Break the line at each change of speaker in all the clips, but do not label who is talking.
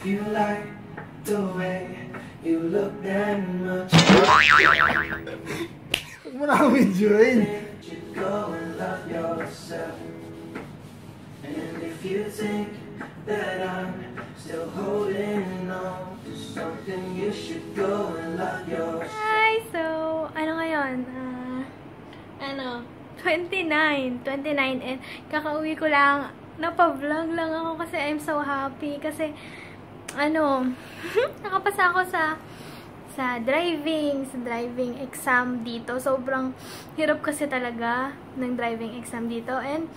you like the way you look that much,
Huwag mo na ako videoin.
you go and love yourself. And if you think that I'm still holding on to something, you should go and love yourself.
Hi! So, ano ngayon? 29 and kakauwi ko lang. Napa-vlog lang ako kasi I'm so happy. Kasi, nakapasa ako sa driving exam dito. Sobrang hirap kasi talaga ng driving exam dito. And,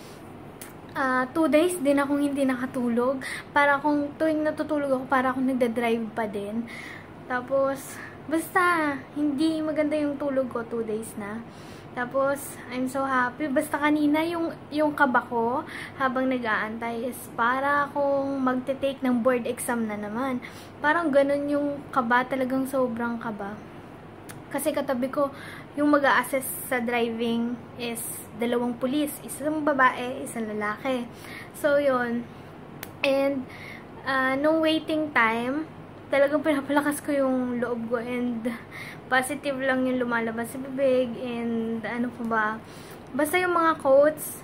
2 days din akong hindi nakatulog. Para kung tuwing natutulog ako, para akong nagda-drive pa din. Tapos, basta, hindi maganda yung tulog ko, 2 days na. Tapos, I'm so happy. Basta kanina, yung kaba ko, habang nag-aantay, is para akong magte-take ng board exam na naman. Parang ganun yung kaba, talagang sobrang kaba. Kasi katabi ko, yung mag-a-assess sa driving is 2 pulis. Isang babae, isang lalaki. So, yun. And, nung waiting time, talagang pinapalakas ko yung loob ko and positive lang yung lumalabas sa bibig and ano pa ba. Basta yung mga quotes,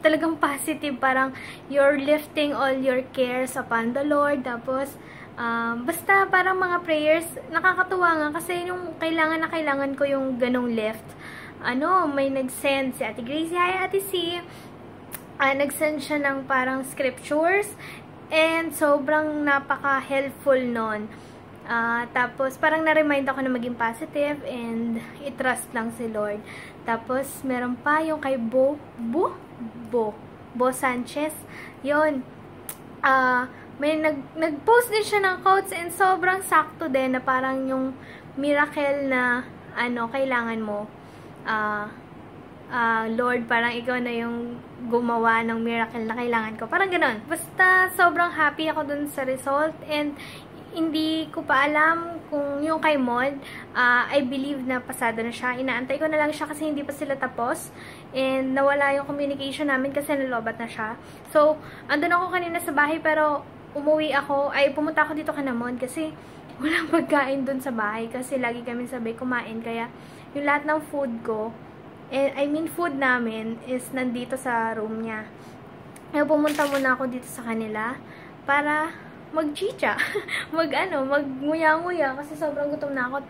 talagang positive. Parang, you're lifting all your cares upon the Lord. Tapos, basta parang mga prayers, nakakatuwa nga kasi yung kailangan ko yung ganong lift. May nag-send si Ate Gracie, hi Ate C. Nag-send siya ng parang scriptures and sobrang napaka-helpful nun. Tapos parang na-remind ako na maging positive and i-trust lang si Lord. Tapos meron pa yung kay Bo Sanchez. Yun. May nag-post din siya ng quotes and sobrang sakto din na parang yung miracle na kailangan mo. Lord, parang ikaw na yung gumawa ng miracle na kailangan ko. Parang ganun. Basta sobrang happy ako dun sa result and hindi ko pa alam kung yung kay Mod, I believe na pasado na siya. Inaantay ko na lang siya kasi hindi pa sila tapos. And nawala yung communication namin kasi nalobat na siya. So, andun ako kanina sa bahay pero umuwi ako, pumunta ako dito kay Mod kasi walang pagkain dun sa bahay kasi lagi kami sabay kumain. Kaya yung lahat ng food ko, food namin is nandito sa room niya. Kaya pumunta muna ako dito sa kanila para mag-chicha. Mag-nguya-nguya kasi sobrang gutom na ako.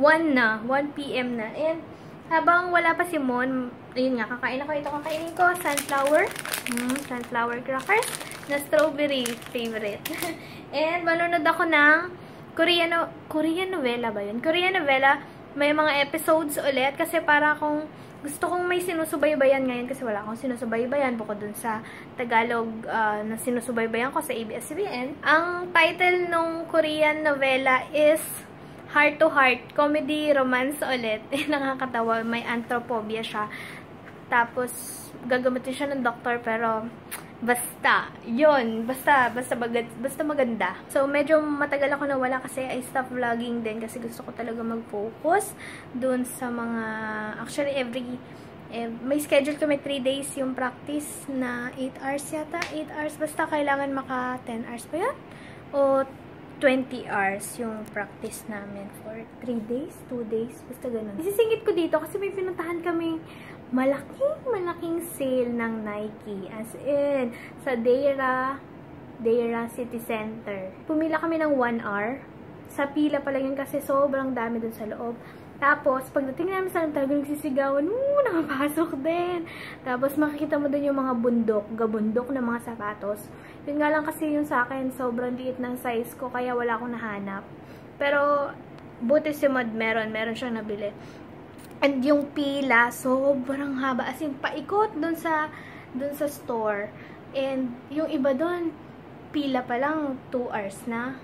1 PM na. And habang wala pa si Mon, ayun nga, kakain ako. Ito kakainin ko, sunflower crackers na strawberry favorite. And manonood ako ng Korean novela ba yun? Korean novela. May mga episodes ulit kasi para gusto kong may sinusubaybayan ngayon kasi wala akong sinusubaybayan bukod dun sa Tagalog na sinusubaybayan ko sa ABS-CBN. Ang title nung Korean novela is Heart to Heart, comedy romance ulit. Nakakatawa, may anthrophobia siya. Tapos gagamitin siya ng doktor pero basta maganda. So, medyo matagal ako nawala kasi I stopped vlogging din kasi gusto ko talaga mag-focus dun sa mga, actually may schedule kami 3 days yung practice na 8 hours yata, 8 hours, basta kailangan maka 10 hours pa yan o 20 hours yung practice namin for 3 days, 2 days, basta ganun. Isisingit ko dito kasi may pinuntahan kaming malaking sale ng Nike. As in, sa Deira City Center. Pumila kami ng 1 hour. Sa pila pa lang yun kasi sobrang dami dun sa loob. Tapos, pagdating namin sa talagang nagsisigawan, nakapasok din. Tapos, makikita mo dun yung mga gabundok na mga sapatos. Yun nga lang kasi yung sa akin, sobrang liit ng size ko, kaya wala akong nahanap. Pero, buti si Mod meron siyang nabili. And yung pila, sobrang haba. As in, paikot dun sa store. And yung iba dun, pila pa lang, 2 hours na.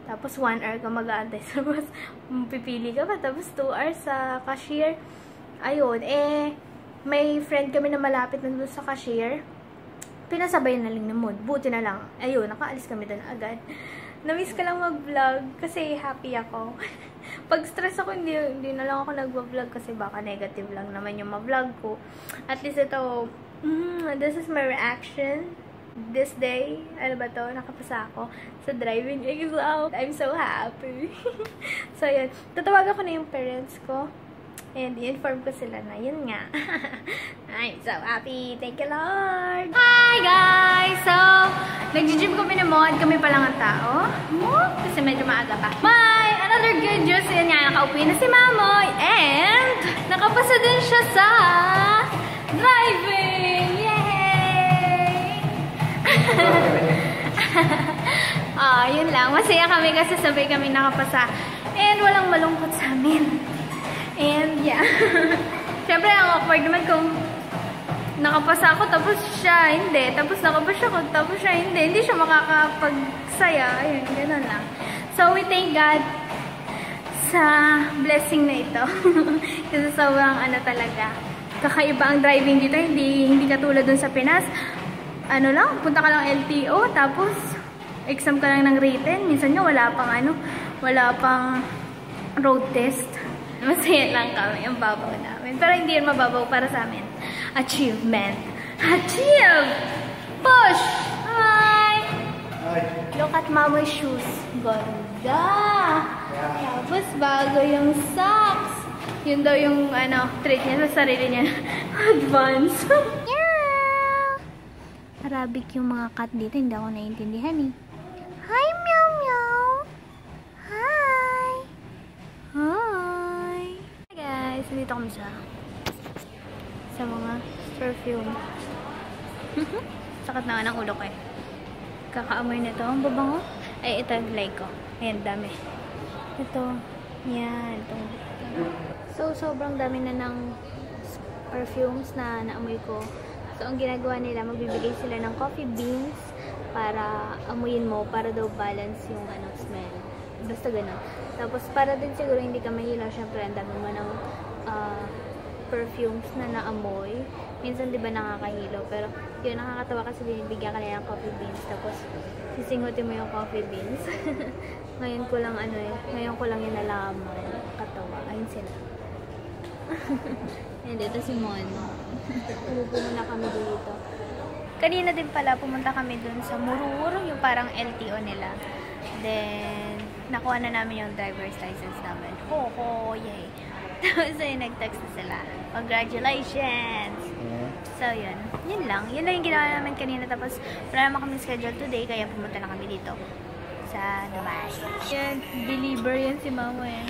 Tapos 1 hour ka mag-aantay. Tapos pipili ka pa. Tapos 2 hours sa cashier. Ayun, may friend kami na malapit na dun sa cashier. Pinasabay na lang na Mod. Buti na lang. Ayun, nakaalis kami dun agad. Na-miss ka lang mag-vlog kasi happy ako. Pag stress ako, hindi na lang ako nag-vlog kasi baka negative lang naman yung ma-vlog ko. At least ito, this is my reaction this day, ano ba to, nakapasa ako sa driving exam. I'm so happy. So, yun. Tatawagan ko na yung parents ko. And i-inform ko sila na, yun nga. I'm so happy. Thank you, Lord. Hi, guys! So, nag-gym kami na mod. Kami pa lang ang tao. Kasi medyo maaga pa. May another good news. Yan nga, nakauwi na si Mamoy. And, nakapasa din siya sa driving! Yay! Yun lang. Masaya kami kasi sabay kami nakapasa. And, walang malungkot sa amin. And, yeah. Siyempre, ang awkward naman kung nakapasa ako, tapos siya hindi. Tapos nakapasa ako, tapos siya hindi. Hindi siya makakapagsaya. Ayun, gano'n lang. So, we thank God sa blessing na ito. Kasi sobrang ano talaga. Kakaiba ang driving dito. Hindi katulad dun sa Pinas. Ano lang, punta ka lang LTO, tapos exam ka lang ng written. Minsan nga wala pang road test. Masaya lang kami, ang babaw namin. Pero hindi yun mababaw para sa amin. Achievement. Achieve! Push! Hi! Look at Mama's shoes. Ganda! Tapos bago yung socks. Yun daw yung treat niya sa sarili niya. Advance. Arabic yung mga cat dito. Hindi ako naiintindihan eh. Hi, meow meow! Hi! Hi! Hi guys! Dito kami sa mga perfume. Sakit na nga ng ulo ko eh. Kakaamoy na to. Ang babango. Ay, ito yung like ko. Ayan, dami. Ito. Yan. Ito. So, sobrang dami na ng perfumes na naamoy ko. So, ang ginagawa nila, magbibigay sila ng coffee beans para amuyin mo, para daw balance yung smell. Basta ganun. Tapos, para din siguro hindi ka mahilaw, syempre, ang dami mo ng perfumes na naamoy. Minsan, di ba, nakakahilaw. Pero, yun, nakakatawa kasi binibigyan ka nila ng coffee beans. Tapos, sisingutin mo yung coffee beans. Ngayon ko lang, ngayon ko lang yung nalaman. Katawa. Ayun sila. And ito si Mono. Umupo muna kami dito. Kanina din pala, pumunta kami dun sa Murur, yung parang LTO nila. Then, nakuha na namin yung driver's license namin. Ho, yay! Tapos ayun, nag-text na sila. Congratulations! So, yun. Yun lang. Yun lang yung ginawa namin kanina. Tapos, wala naman kami schedule today, kaya pumunta na kami dito sa Dubai. Yan, believer yan si Mama eh.